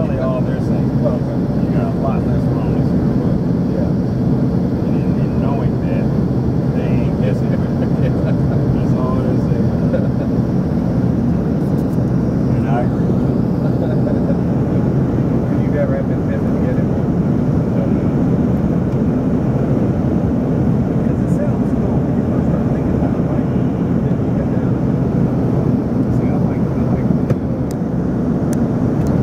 probably all they're saying. Well, you got a lot less wrongness, but in knowing that they ain't guessing. That's all they're saying. And I agree with it. You never have been tempted to get it? Because it sounds cool when you first start thinking about it, right? Then you get down. See, I like the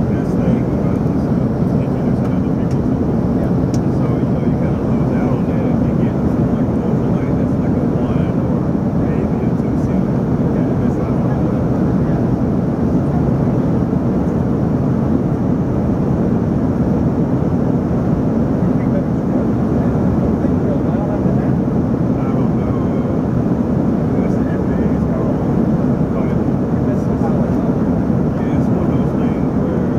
best thing about this stuff is introducing other people to it. Yeah. And so, you know, you kind of lose out on that if you get something like an overlay that's like a 1 or maybe a 2-seat. Yeah, that's not wrong with it. Yeah. You think that was good? You think real loud after that? I don't know. What's the FAA is called? Go ahead. That's so solid. Yeah, it's one of those things where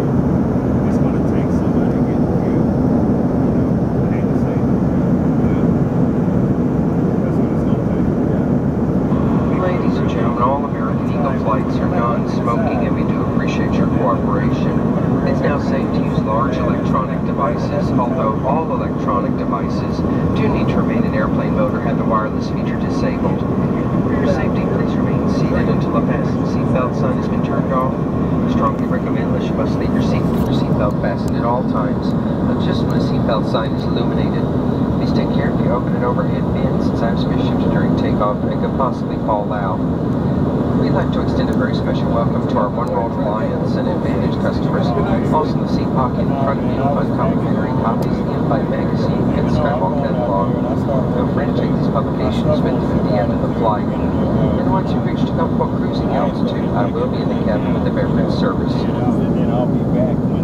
it's going to take somebody getting killed. You know, I hate to say it, but that's what it's going to take. Ladies and gentlemen, all American Eagle flights are non-smoking, and we do appreciate your cooperation. It's now safe to use large electronic devices, although all electronic devices do need to remain in airplane mode or have the wireless feature disabled. For your safety, please remain seated until the fasten seatbelt sign has been turned off. We strongly recommend that you must leave your seat with your seatbelt fastened at all times, but just when the seatbelt sign is illuminated. Please take care of the open and overhead bins, since I have spaceships during takeoff and could possibly fall out. We'd like to extend a very special welcome to our One World Alliance and Advantage customers. Also in the seat pocket in front of you, you'll find complimentary copies of the In-Flight magazine and the Skywalk catalog. Feel free to take these publications with you at the end of the flight. And once you've reached a comfortable cruising altitude, I will be in the cabin with the beverage service. And then I'll be back when